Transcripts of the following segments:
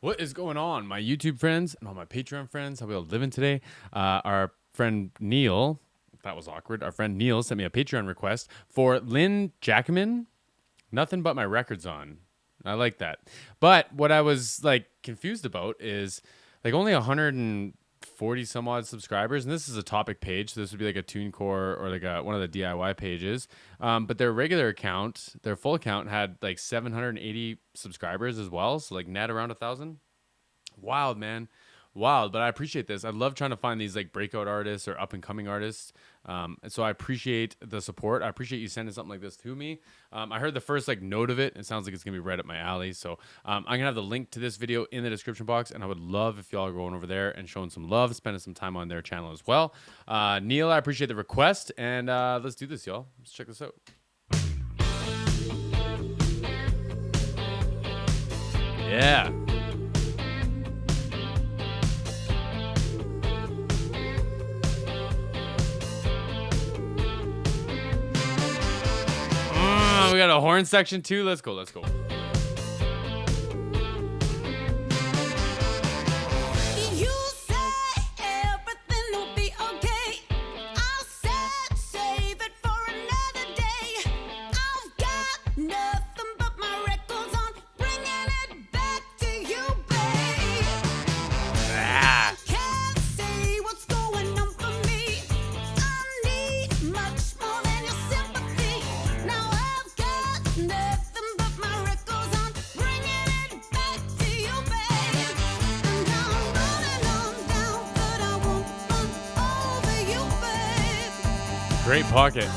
What is going on, my YouTube friends and all my Patreon friends? How we all living today? Our friend Neil, that was awkward. Our friend Neil sent me a Patreon request for Lynne Jackaman. Nothing but my records on. I like that. But what I was like confused about is like only 140 some odd subscribers, and this is a topic page. So this would be like a TuneCore or like one of the DIY pages. But their regular account, their full account, had like 780 subscribers as well. So like net around 1,000. Wild, man. Wild. But I appreciate this. I love trying to find these like breakout artists or up and coming artists. And so I appreciate the support. I appreciate you sending something like this to me. I heard the first like note of it. It sounds like it's going to be right up my alley. So I'm going to have the link to this video in the description box. And I would love if y'all are going over there and showing some love, spending some time on their channel as well. Neil, I appreciate the request. And let's do this, y'all. Let's check this out. Yeah. We got a horn section too. Let's go. Let's go. You say everything will be okay. I said save it for another day. I've got nothing but my records on, bringing it back to you, babe. Can't say what's going on for me. I need much more than your sympathy. Now I've got nothing but my records on, bringing it back to you, babe. And I'm running on down, but I won't run over you, babe. Great pocket.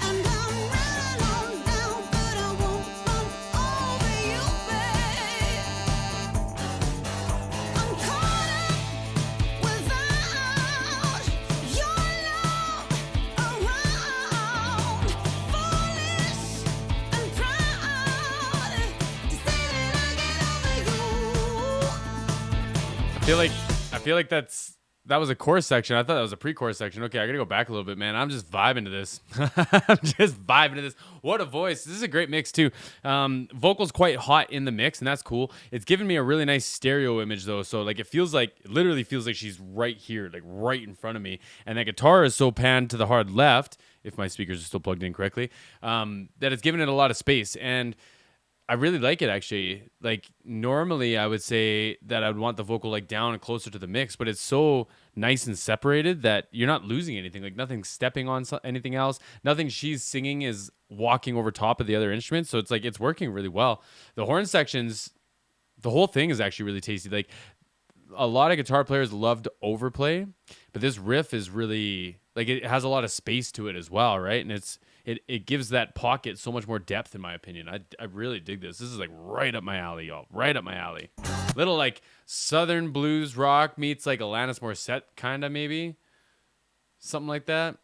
And I'm running on down, but I won't run over you, babe. I'm caught up without your love around, foolish and proud to say that I get over you. I feel like that was a chorus section. I thought that was a pre-chorus section. Okay, I gotta go back a little bit, man. I'm just vibing to this. I'm just vibing to this. What a voice. This is a great mix too. Vocals quite hot in the mix, and that's cool. It's giving me a really nice stereo image though. So like it literally feels like she's right here, like right in front of me. And that guitar is so panned to the hard left, if my speakers are still plugged in correctly, that it's giving it a lot of space. And I really like it actually. Like normally I would say that I would want the vocal like down and closer to the mix, but it's so nice and separated that you're not losing anything. Like nothing's stepping on anything else. Nothing she's singing is walking over top of the other instruments. So it's like it's working really well. The horn sections, the whole thing is actually really tasty. Like a lot of guitar players love to overplay, but this riff is really like it has a lot of space to it as well, right? And it gives that pocket so much more depth in my opinion. I really dig this. This is like right up my alley, y'all. Right up my alley. Little like southern blues rock meets like Alanis Morissette kind of maybe. Something like that.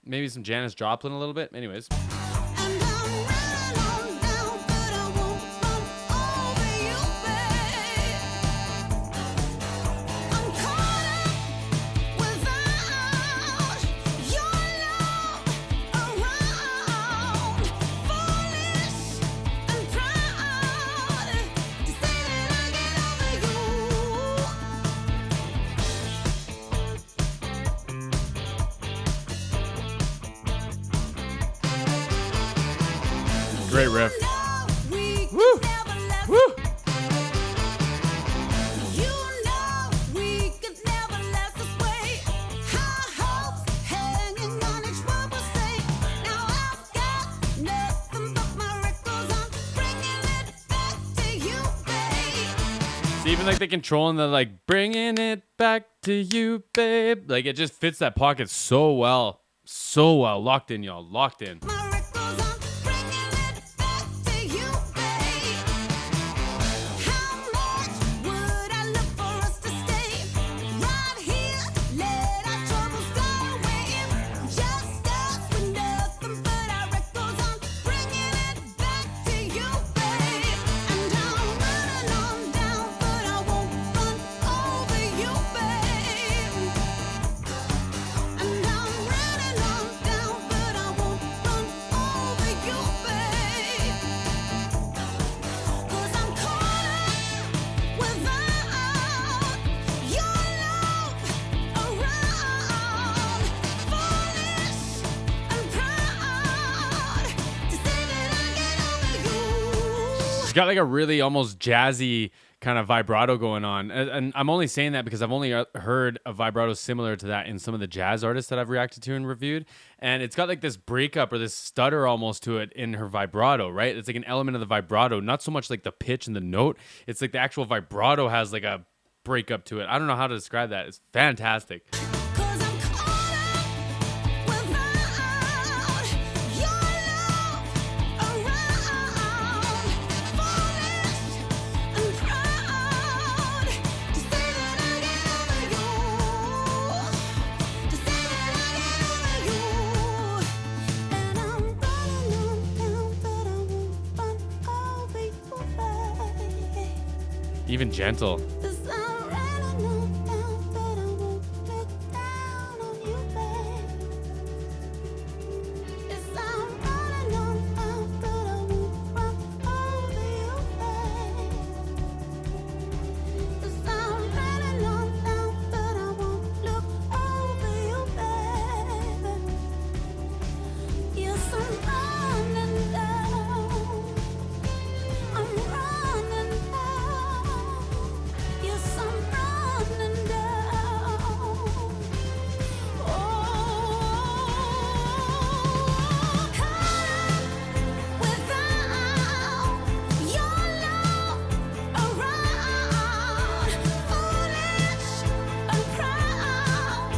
Maybe some Janis Joplin a little bit. Anyways. And I'm running on down, but I won't run over you, babe. I'm caught up without your love around, foolish and proud to say that I get over you. Great riff. Woo! Woo! Woo! You know we could never last this way. High hopes hanging on each word we say. Now I've got nothing but my records on, bringing it back to you, babe. It's even like the control and the like bringing it back to you, babe. Like it just fits that pocket so well. So well. Locked in, y'all. Locked in. My records on, bringing it back to you, babe. How much would I love for us to stay right here? Let our troubles go away. Just us with nothing but our records on, bringing it back to you, babe. And I'm running on down, but I won't run over you, babe. And I'm running on down, but I won't run She's got like a really almost jazzy kind of vibrato going on. And I'm only saying that because I've only heard a vibrato similar to that in some of the jazz artists that I've reacted to and reviewed. And it's got like this breakup or this stutter almost to it in her vibrato, right? It's like an element of the vibrato, not so much like the pitch and the note. It's like the actual vibrato has like a breakup to it. I don't know how to describe that. It's fantastic. 'Cause I'm caught up without your love around, foolish and proud to say that I get over you, to say that I get over you, and I'm running on down, but I won't run over you, baby. Even gentle. 'Cause I'm running on down, but I won't look down on you, babe. 'Cause I'm running on down, but I won't run over you, babe. 'Cause I'm running on down, but I won't look over you, babe. Yes, I'm running down. I'm running down. Yes, I'm running down. Oh, caught without your love around, foolish and proud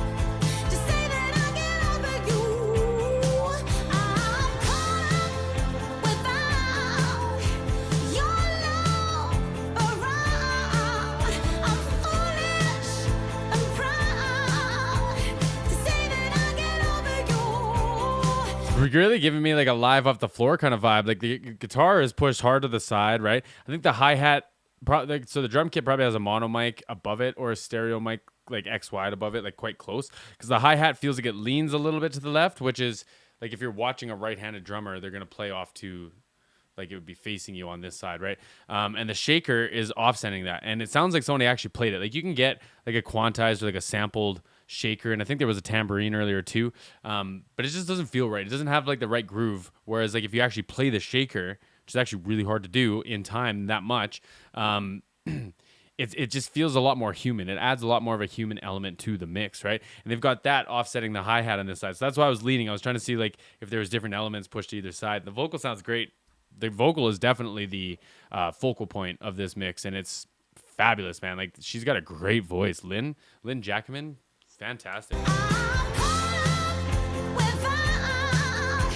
to say that I get over you. I'm caught without your love around. I'm foolish and proud to say that I get over you. You're really giving me like a live off the floor kind of vibe. Like the guitar is pushed hard to the side, right? I think the hi-hat, so the drum kit probably has a mono mic above it or a stereo mic like X wide above it, like quite close. Because the hi-hat feels like it leans a little bit to the left, which is like if you're watching a right-handed drummer, they're going to play off to like it would be facing you on this side, right? And the shaker is offsetting that. And it sounds like somebody actually played it. Like you can get like a quantized or like a sampled shaker. And I think there was a tambourine earlier too. But it just doesn't feel right. It doesn't have like the right groove. Whereas like if you actually play the shaker, which is actually really hard to do in time that much, it just feels a lot more human. It adds a lot more of a human element to the mix, right? And they've got that offsetting the hi-hat on this side. So that's why I was leaning. I was trying to see like if there was different elements pushed to either side. The vocal sounds great. The vocal is definitely the focal point of this mix, and it's fabulous, man. Like she's got a great voice. Lynne Jackaman, fantastic. I'm caught without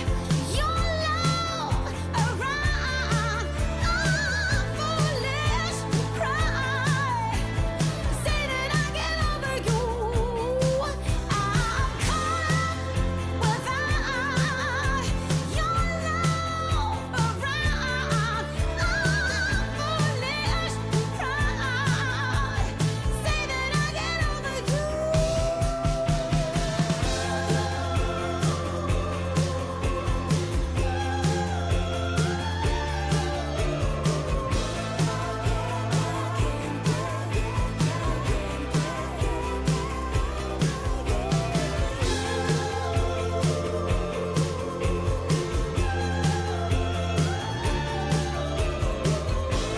your love around. I'm foolish and proud to say that I get over you. I'm caught without your love around. I'm foolish and proud to say that I get over you.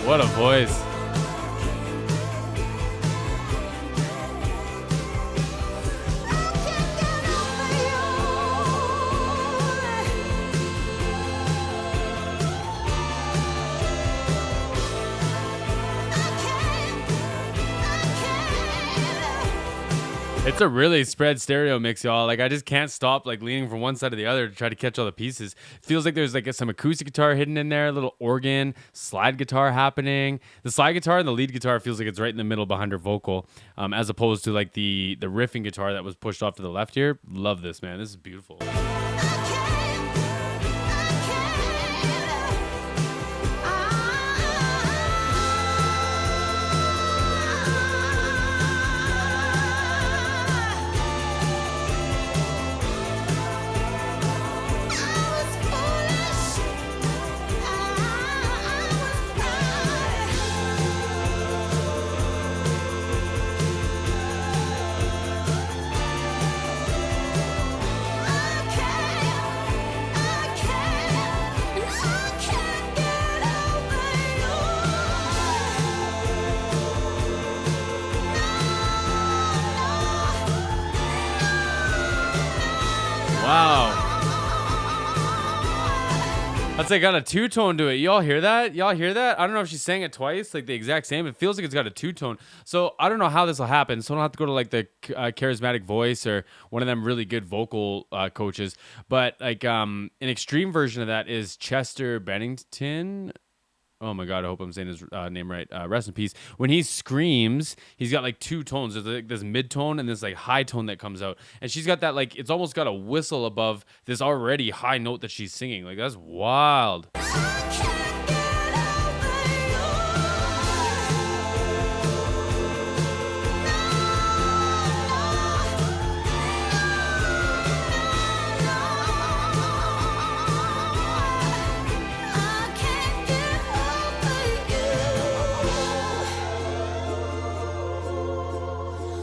What a voice. It's a really spread stereo mix, y'all. Like I just can't stop like leaning from one side to the other to try to catch all the pieces. Feels like there's like some acoustic guitar hidden in there, a little organ, slide guitar happening. The slide guitar and the lead guitar feels like it's right in the middle behind her vocal, as opposed to like the riffing guitar that was pushed off to the left here. Love this, man. This is beautiful. Okay. That's like got a two-tone to it. Y'all hear that? Y'all hear that? I don't know if she sang it twice, like the exact same. It feels like it's got a two-tone. So I don't know how this will happen. So I don't have to go to like the charismatic voice or one of them really good vocal coaches. But like an extreme version of that is Chester Bennington. Oh my God, I hope I'm saying his name right. Rest in peace. When he screams, he's got like two tones. There's like this mid-tone and this like high tone that comes out. And she's got that like, it's almost got a whistle above this already high note that she's singing. Like that's wild.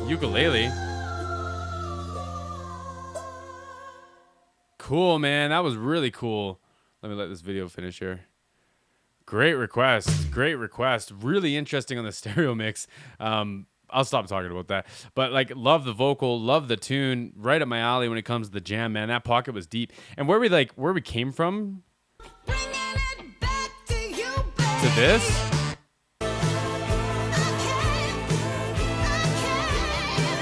Ukulele. Cool, man. That was really cool. Let me let this video finish here. Great request. Great request. Really interesting on the stereo mix. I'll stop talking about that. But like, love the vocal, love the tune. Right up my alley when it comes to the jam, man. That pocket was deep. And where we came from to this.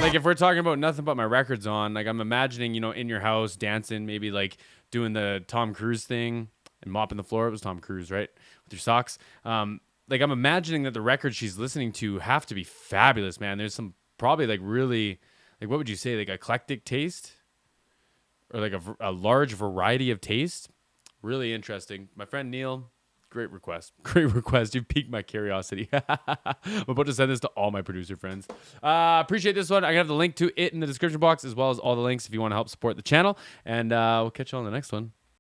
Like if we're talking about nothing but my records on, like I'm imagining, in your house dancing, maybe like doing the Tom Cruise thing and mopping the floor. It was Tom Cruise, right? With your socks. Like I'm imagining that the records she's listening to have to be fabulous, man. There's some probably like really, like what would you say, like eclectic taste or like a large variety of taste. Really interesting. My friend Neil, great request. Great request. You've piqued my curiosity. I'm about to send this to all my producer friends. Appreciate this one. I have the link to it in the description box as well as all the links if you want to help support the channel. And we'll catch you on the next one.